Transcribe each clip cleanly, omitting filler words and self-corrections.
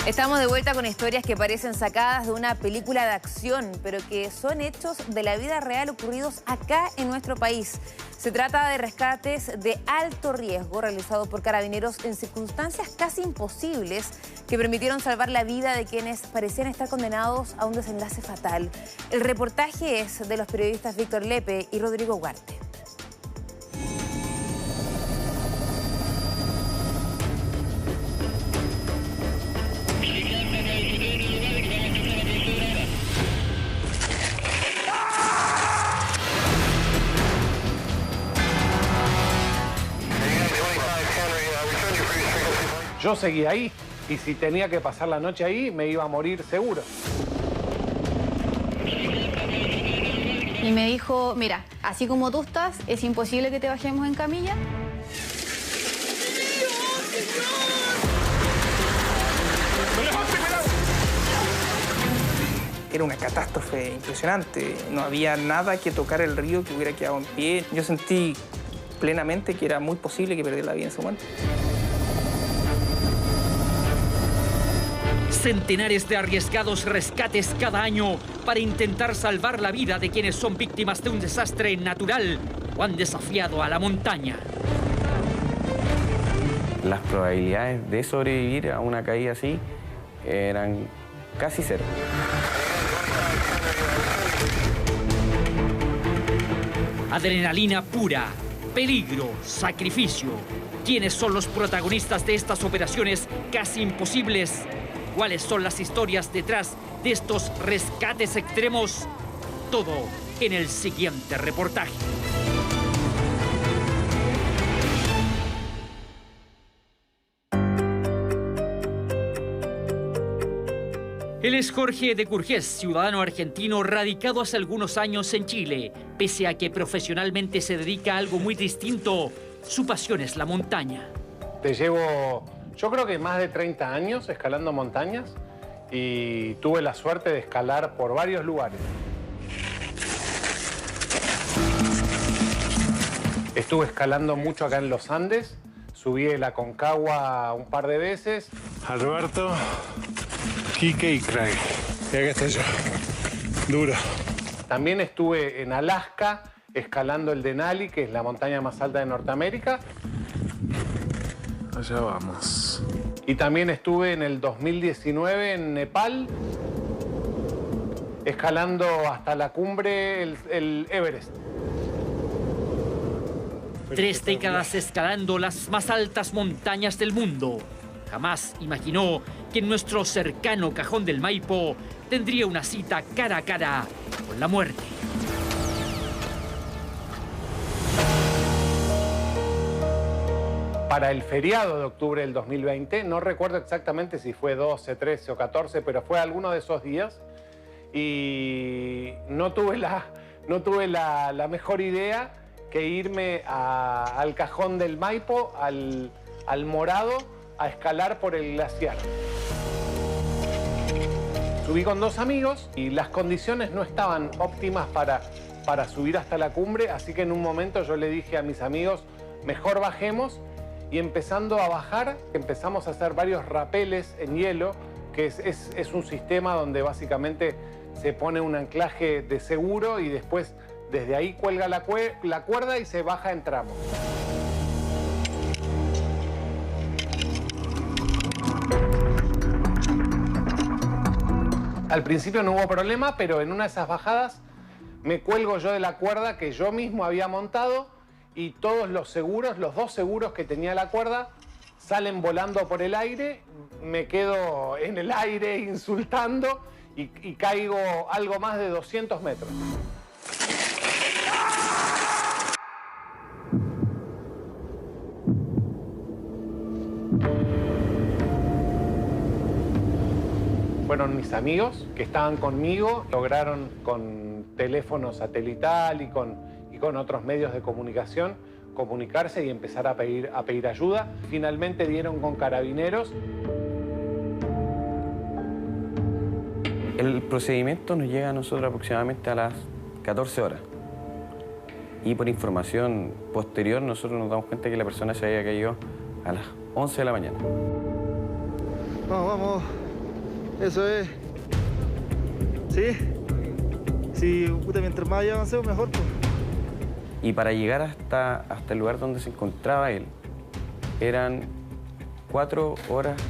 Estamos de vuelta con historias que parecen sacadas de una película de acción, pero que son hechos de la vida real ocurridos acá en nuestro país. Se trata de rescates de alto riesgo realizados por carabineros en circunstancias casi imposibles que permitieron salvar la vida de quienes parecían estar condenados a un desenlace fatal. El reportaje es de los periodistas Víctor Lepe y Rodrigo Huarte. Yo seguía ahí y si tenía que pasar la noche ahí me iba a morir seguro. Y me dijo, mira, así como tú estás, es imposible que te bajemos en camilla. Era una catástrofe impresionante. No había nada que tocar el río que hubiera quedado en pie. Yo sentí plenamente que era muy posible que perdiera la vida en ese momento. Centenares de arriesgados rescates cada año para intentar salvar la vida de quienes son víctimas de un desastre natural o han desafiado a la montaña. Las probabilidades de sobrevivir a una caída así eran casi cero. Adrenalina pura, peligro, sacrificio. ¿Quiénes son los protagonistas de estas operaciones casi imposibles? ¿Cuáles son las historias detrás de estos rescates extremos? Todo en el siguiente reportaje. Él es Jorge de Curgés, ciudadano argentino radicado hace algunos años en Chile. Pese a que profesionalmente se dedica a algo muy distinto, su pasión es la montaña. Te llevo, yo creo que más de 30 años escalando montañas y tuve la suerte de escalar por varios lugares. Estuve escalando mucho acá en los Andes, subí el Aconcagua un par de veces. Alberto, Quique y Craig. Y acá estoy yo. Duro. También estuve en Alaska escalando el Denali, que es la montaña más alta de Norteamérica. Allá vamos. Y también estuve en el 2019 en Nepal, escalando hasta la cumbre, el Everest. 3 décadas escalando las más altas montañas del mundo. Jamás imaginó que en nuestro cercano Cajón del Maipo tendría una cita cara a cara con la muerte. Para el feriado de octubre del 2020, no recuerdo exactamente si fue 12, 13 o 14, pero fue alguno de esos días. Y no tuve la mejor idea que irme al Cajón del Maipo, al Morado, a escalar por el glaciar. Subí con 2 amigos y las condiciones no estaban óptimas para subir hasta la cumbre, así que en un momento yo le dije a mis amigos, mejor bajemos, y empezando a bajar, empezamos a hacer varios rapeles en hielo, que es un sistema donde básicamente se pone un anclaje de seguro y después desde ahí cuelga la cuerda y se baja en tramos. Al principio no hubo problema, pero en una de esas bajadas me cuelgo yo de la cuerda que yo mismo había montado y todos los seguros, los 2 seguros que tenía la cuerda, salen volando por el aire, me quedo en el aire insultando y caigo algo más de 200 metros. Fueron mis amigos que estaban conmigo, lograron con teléfono satelital y con otros medios de comunicación comunicarse y empezar a pedir ayuda. Finalmente dieron con carabineros. El procedimiento nos llega a nosotros aproximadamente a las 14 horas. Y por información posterior nosotros nos damos cuenta que la persona se había caído a las 11 de la mañana. Vamos, vamos. Eso es. Sí. Sí, puta, mientras más allá avancemos, mejor, pues. Y para llegar hasta el lugar donde se encontraba él, eran 4 horas,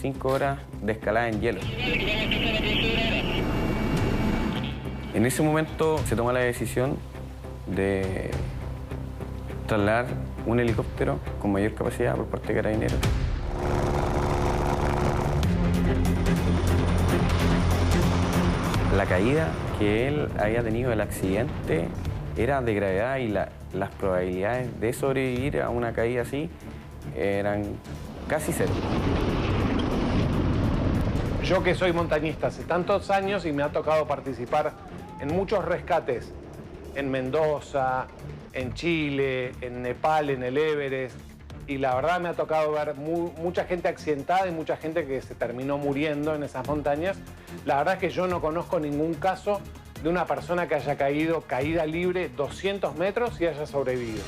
5 horas de escalada en hielo. En ese momento se toma la decisión de trasladar un helicóptero con mayor capacidad por parte de Carabineros. La caída que él había tenido, el accidente, era de gravedad y las probabilidades de sobrevivir a una caída así eran casi cero. Yo que soy montañista hace tantos años y me ha tocado participar en muchos rescates, en Mendoza, en Chile, en Nepal, en el Everest, y la verdad me ha tocado ver mucha gente accidentada y mucha gente que se terminó muriendo en esas montañas. La verdad es que yo no conozco ningún caso de una persona que haya caído caída libre 200 metros y haya sobrevivido.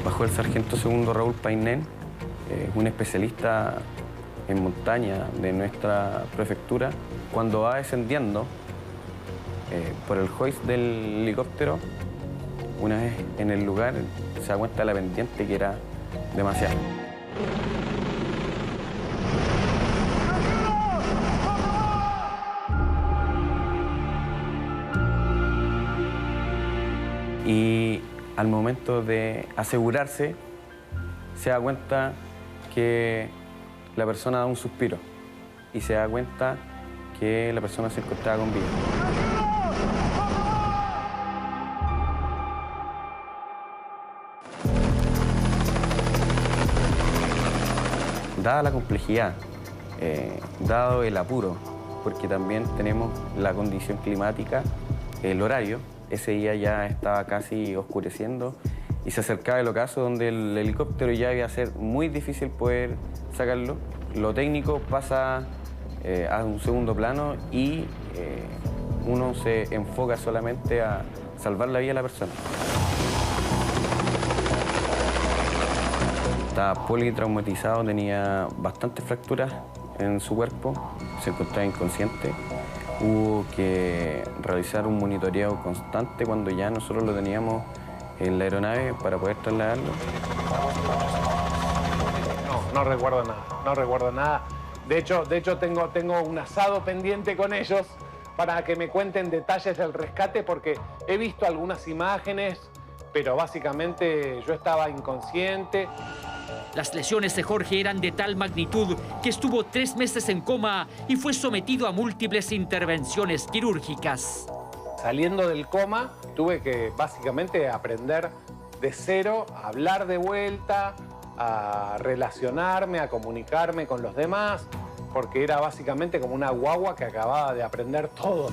Bajó el sargento segundo Raúl Painén, un especialista en montaña de nuestra prefectura. Cuando va descendiendo por el hoist del helicóptero, una vez en el lugar se da cuenta de la pendiente que era demasiado. Y al momento de asegurarse, se da cuenta que la persona da un suspiro y se da cuenta que la persona se encontraba con vida. Dada la complejidad, dado el apuro, porque también tenemos la condición climática, el horario, ese día ya estaba casi oscureciendo y se acercaba el ocaso donde el helicóptero ya iba a ser muy difícil poder sacarlo. Lo técnico pasa a un segundo plano y uno se enfoca solamente a salvar la vida de la persona. Estaba politraumatizado, tenía bastantes fracturas en su cuerpo, se encontraba inconsciente. Hubo que realizar un monitoreo constante cuando ya nosotros lo teníamos en la aeronave para poder trasladarlo. No recuerdo nada. De hecho tengo un asado pendiente con ellos para que me cuenten detalles del rescate porque he visto algunas imágenes, pero básicamente yo estaba inconsciente. Las lesiones de Jorge eran de tal magnitud que estuvo 3 meses en coma y fue sometido a múltiples intervenciones quirúrgicas. Saliendo del coma, tuve que básicamente aprender de cero a hablar de vuelta, a relacionarme, a comunicarme con los demás, porque era básicamente como una guagua que acababa de aprender todo.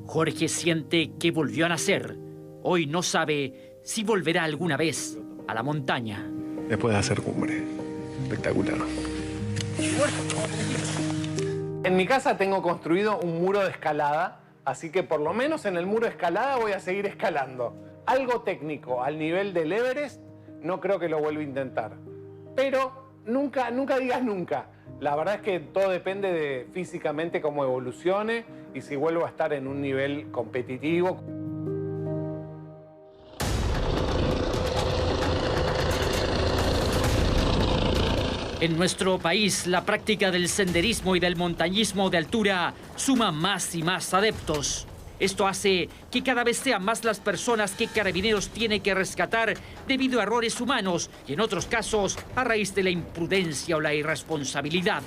Jorge siente que volvió a nacer. Hoy no sabe si volverá alguna vez a la montaña. Después de hacer cumbre. Espectacular. En mi casa tengo construido un muro de escalada, así que por lo menos en el muro de escalada voy a seguir escalando. Algo técnico al nivel del Everest no creo que lo vuelva a intentar. Pero nunca digas nunca. La verdad es que todo depende de físicamente cómo evolucione y si vuelvo a estar en un nivel competitivo. En nuestro país, la práctica del senderismo y del montañismo de altura suma más y más adeptos. Esto hace que cada vez sean más las personas que Carabineros tiene que rescatar debido a errores humanos y en otros casos a raíz de la imprudencia o la irresponsabilidad.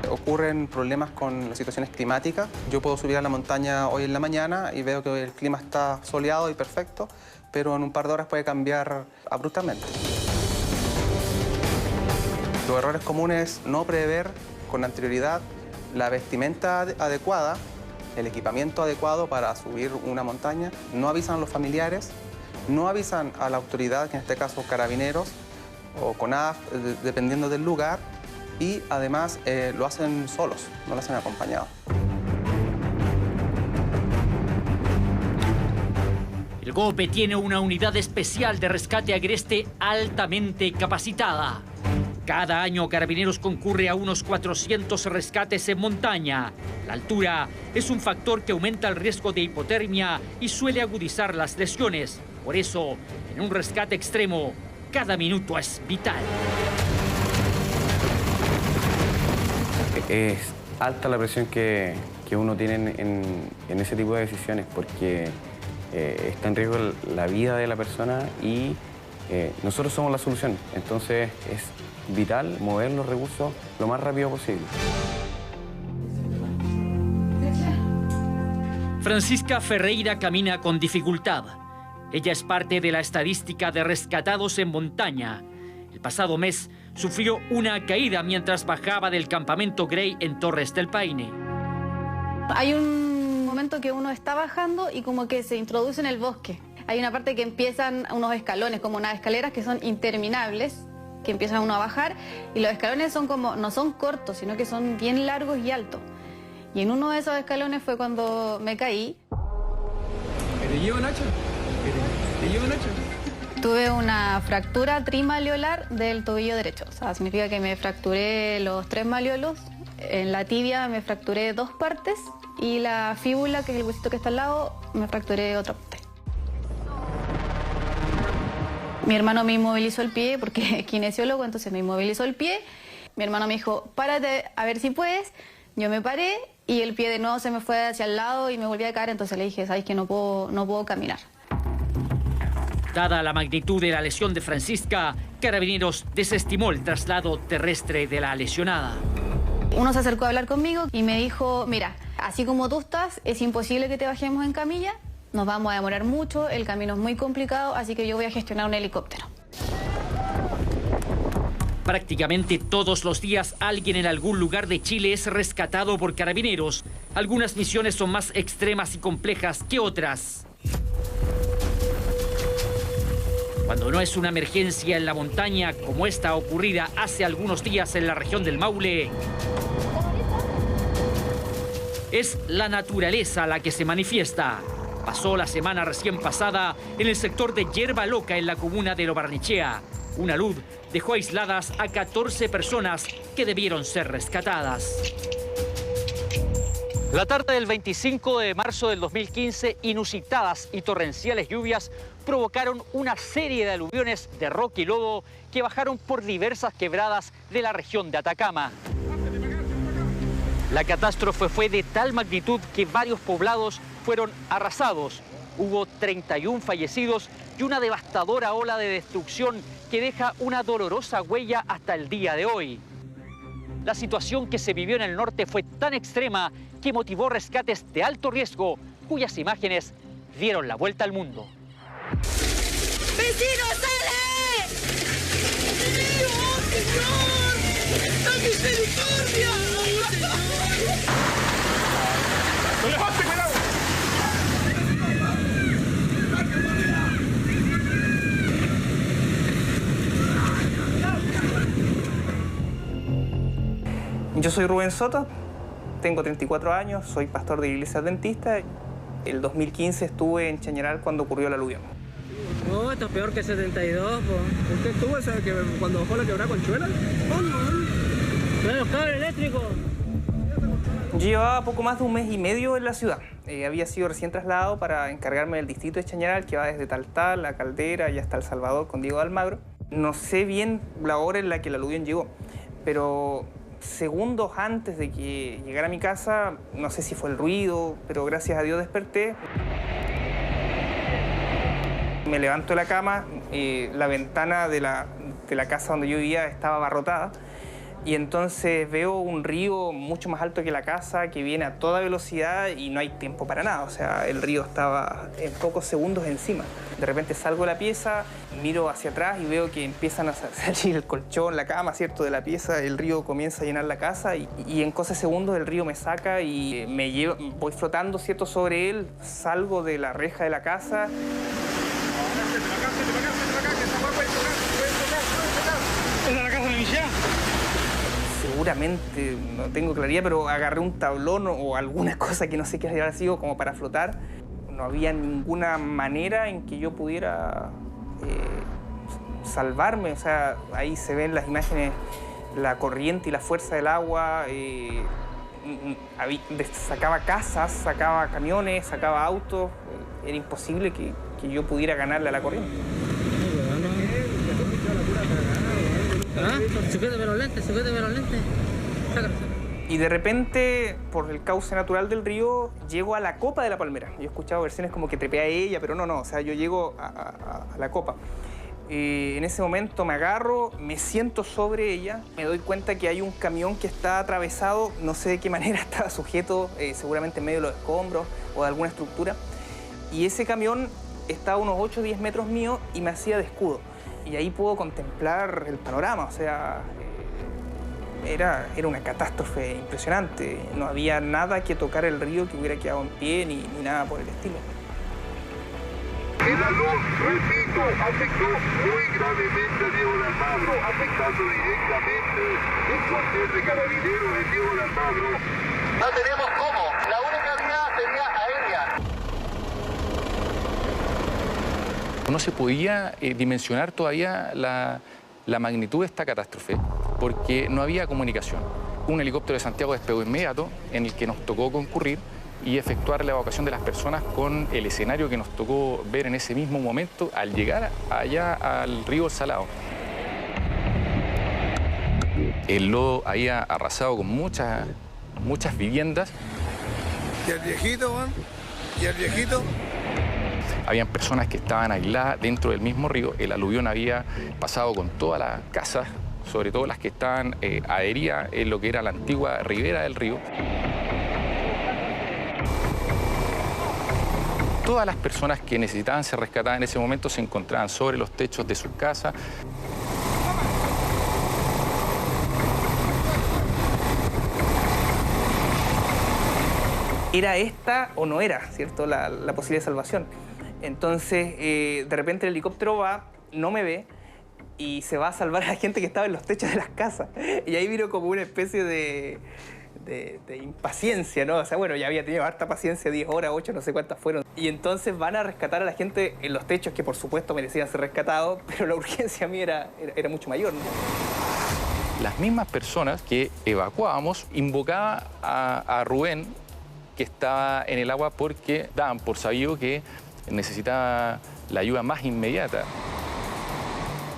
Ocurren problemas con las situaciones climáticas. Yo puedo subir a la montaña hoy en la mañana y veo que el clima está soleado y perfecto, pero en un par de horas puede cambiar abruptamente. Los errores comunes: no prever con anterioridad la vestimenta adecuada, el equipamiento adecuado para subir una montaña, no avisan a los familiares, no avisan a la autoridad, que en este caso Carabineros o CONAF, dependiendo del lugar, y además lo hacen solos, no lo hacen acompañados. El GOPE tiene una unidad especial de rescate agreste altamente capacitada. Cada año Carabineros concurre a unos 400 rescates en montaña. La altura es un factor que aumenta el riesgo de hipotermia y suele agudizar las lesiones. Por eso, en un rescate extremo, cada minuto es vital. Es alta la presión que uno tiene en ese tipo de decisiones porque está en riesgo la vida de la persona y nosotros somos la solución. Entonces es vital mover los recursos lo más rápido posible. Francisca Ferreira camina con dificultad. Ella es parte de la estadística de rescatados en montaña. El pasado mes sufrió una caída mientras bajaba del campamento Grey en Torres del Paine. Hay un momento que uno está bajando y como que se introduce en el bosque. Hay una parte que empiezan unos escalones, como unas escaleras que son interminables, que empiezan uno a bajar, y los escalones son como, no son cortos, sino que son bien largos y altos. Y en uno de esos escalones fue cuando me caí. ¿Te llevo, Nacho? ¿Te llevo, Nacho? Tuve una fractura trimaleolar del tobillo derecho. O sea, significa que me fracturé los 3 maliolos. En la tibia me fracturé 2 partes y la fíbula, que es el huesito que está al lado, me fracturé otra parte. Mi hermano me inmovilizó el pie porque es kinesiólogo, entonces me inmovilizó el pie. Mi hermano me dijo, párate a ver si puedes. Yo me paré y el pie de nuevo se me fue hacia el lado y me volví a caer, entonces le dije, sabes que no puedo caminar. Dada la magnitud de la lesión de Francisca, Carabineros desestimó el traslado terrestre de la lesionada. Uno se acercó a hablar conmigo y me dijo, mira, así como tú estás, es imposible que te bajemos en camilla, nos vamos a demorar mucho, el camino es muy complicado, así que yo voy a gestionar un helicóptero. Prácticamente todos los días alguien en algún lugar de Chile es rescatado por Carabineros. Algunas misiones son más extremas y complejas que otras. Cuando no es una emergencia en la montaña como esta ocurrida hace algunos días en la región del Maule, es la naturaleza la que se manifiesta. Pasó la semana recién pasada en el sector de Yerba Loca en la comuna de Lo Barnechea. Una luz dejó aisladas a 14 personas que debieron ser rescatadas. La tarde del 25 de marzo del 2015, inusitadas y torrenciales lluvias provocaron una serie de aluviones de roca y lodo que bajaron por diversas quebradas de la región de Atacama. La catástrofe fue de tal magnitud que varios poblados fueron arrasados. Hubo 31 fallecidos y una devastadora ola de destrucción que deja una dolorosa huella hasta el día de hoy. La situación que se vivió en el norte fue tan extrema que motivó rescates de alto riesgo, cuyas imágenes dieron la vuelta al mundo. ¡Vecino, sale! ¡Oh, Señor! ¡La misericordia! ¡Oh, Señor! ¡No levante, cuidado! Yo soy Rubén Soto, tengo 34 años, soy pastor de iglesia adventista. El 2015 estuve en Chañaral cuando ocurrió el aluvión. No, esto es peor que 72, po. ¿Usted estuvo cuando bajó la quebrada Conchuela? ¿No los cables eléctricos? Llevaba poco más de un mes y medio en la ciudad. Había sido recién trasladado para encargarme del distrito de Chañaral, que va desde Taltal, La Caldera y hasta El Salvador con Diego de Almagro. No sé bien la hora en la que el aluvión llegó, pero segundos antes de que llegara a mi casa, no sé si fue el ruido, pero gracias a Dios desperté. Me levanto de la cama, la ventana de la casa donde yo vivía estaba abarrotada y entonces veo un río mucho más alto que la casa que viene a toda velocidad y no hay tiempo para nada. O sea, el río estaba en pocos segundos encima. De repente salgo de la pieza, miro hacia atrás y veo que empiezan a salir el colchón, la cama, ¿cierto?, de la pieza. El río comienza a llenar la casa y en cosas de segundos el río me saca y me lleva, voy flotando, ¿cierto?, sobre él, salgo de la reja de la casa. ¿Es de la casa de Michelle? Seguramente, no tengo claridad, pero agarré un tablón o alguna cosa que no sé qué habrá sido como para flotar. no había ninguna manera en que yo pudiera salvarme. O sea, ahí se ven las imágenes, la corriente y la fuerza del agua. Sacaba casas, sacaba camiones, sacaba autos. Era imposible que yo pudiera ganarle a la corriente. Sujétame los lentes, sujétame los lentes. Y de repente, por el cauce natural del río, llego a la copa de la palmera. Yo he escuchado versiones como que trepé a ella, pero no, o sea, yo llego a la copa. En ese momento me agarro, me siento sobre ella, me doy cuenta que hay un camión que está atravesado, no sé de qué manera estaba sujeto, seguramente en medio de los escombros o de alguna estructura. Y ese camión estaba a unos 8 o 10 metros mío y me hacía de escudo. Y ahí puedo contemplar el panorama, o sea, era una catástrofe impresionante. No había nada que tocar el río que hubiera quedado en pie ni nada por el estilo. El alud, repito, afectó muy gravemente a Diego de Almagro, afectando directamente el cuartel de carabineros de Diego de Almagro. No tenemos cómo, la única vía sería aérea. No se podía dimensionar todavía la magnitud de esta catástrofe porque no había comunicación. Un helicóptero de Santiago despegó inmediato en el que nos tocó concurrir y efectuar la evacuación de las personas con el escenario que nos tocó ver en ese mismo momento al llegar allá al río Salado. El lodo había arrasado con muchas viviendas. ¿Y el viejito, Juan? ¿Y el viejito? Habían personas que estaban aisladas dentro del mismo río. El aluvión había pasado con todas las casas, sobre todo las que estaban adheridas en lo que era la antigua ribera del río. Todas las personas que necesitaban ser rescatadas en ese momento se encontraban sobre los techos de sus casas. Era esta o no era, ¿cierto?, la posibilidad de salvación. Entonces, de repente el helicóptero va, no me ve y se va a salvar a la gente que estaba en los techos de las casas. Y ahí vino como una especie de impaciencia, ¿no? O sea, bueno, ya había tenido harta paciencia, 10 horas, 8, no sé cuántas fueron. Y entonces van a rescatar a la gente en los techos que por supuesto merecían ser rescatados, pero la urgencia a mí era mucho mayor, ¿no? Las mismas personas que evacuábamos invocaban a Rubén, que estaba en el agua, porque daban por sabido que necesitaba la ayuda más inmediata.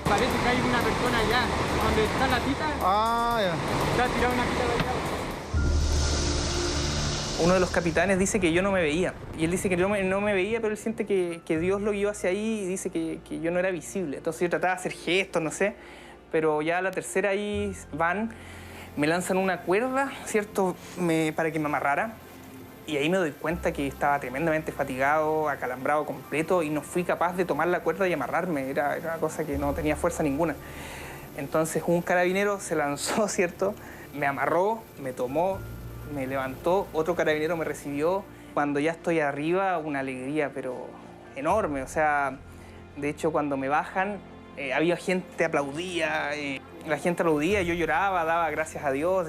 Parece que hay una persona allá, donde está la tita. Ah, ya. Está tirada una tita de allá. Uno de los capitanes dice que yo no me veía. Y él dice que yo no me veía, pero él siente que Dios lo guió hacia ahí y dice que yo no era visible. Entonces yo trataba de hacer gestos, no sé. Pero ya a la tercera ahí van, me lanzan una cuerda, ¿cierto?, para que me amarrara. Y ahí me doy cuenta que estaba tremendamente fatigado, acalambrado completo y no fui capaz de tomar la cuerda y amarrarme. Era una cosa que no tenía fuerza ninguna. Entonces un carabinero se lanzó, ¿cierto?, me amarró, me tomó, me levantó, otro carabinero me recibió. Cuando ya estoy arriba, una alegría, pero enorme. O sea, de hecho, cuando me bajan, había gente aplaudía, la gente aplaudía, yo lloraba, daba gracias a Dios,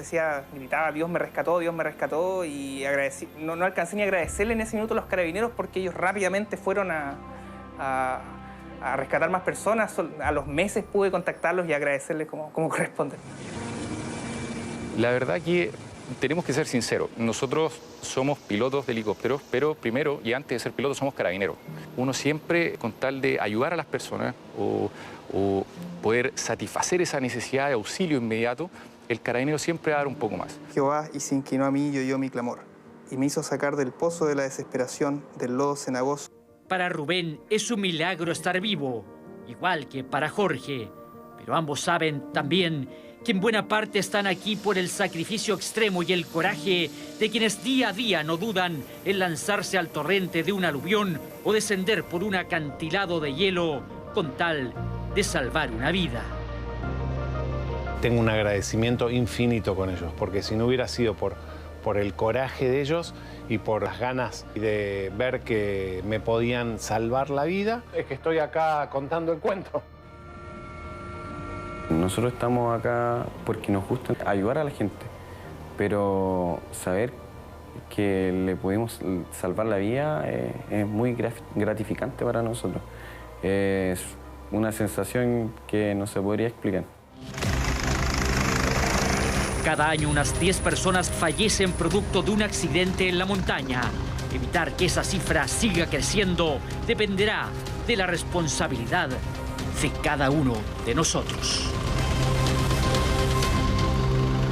gritaba, Dios me rescató, y agradecí. No alcancé ni a agradecerle en ese minuto a los carabineros porque ellos rápidamente fueron a rescatar más personas. A los meses pude contactarlos y agradecerles como corresponde. La verdad que tenemos que ser sinceros. Nosotros somos pilotos de helicópteros, pero primero y antes de ser pilotos somos carabineros. Uno siempre, con tal de ayudar a las personas o poder satisfacer esa necesidad de auxilio inmediato, el carabinero siempre va a dar un poco más. Jehová y se inclinó a mí y oyó mi clamor, y me hizo sacar del pozo de la desesperación, del lodo cenagoso. Para Rubén es un milagro estar vivo, igual que para Jorge. Pero ambos saben también que en buena parte están aquí por el sacrificio extremo y el coraje de quienes día a día no dudan en lanzarse al torrente de un aluvión o descender por un acantilado de hielo con tal de salvar una vida. Tengo un agradecimiento infinito con ellos, porque si no hubiera sido por el coraje de ellos y por las ganas de ver que me podían salvar la vida, es que estoy acá contando el cuento. Nosotros estamos acá porque nos gusta ayudar a la gente, pero saber que le pudimos salvar la vida es muy gratificante para nosotros. Es una sensación que no se podría explicar. Cada año unas 10 personas fallecen producto de un accidente en la montaña. Evitar que esa cifra siga creciendo dependerá de la responsabilidad de cada uno de nosotros.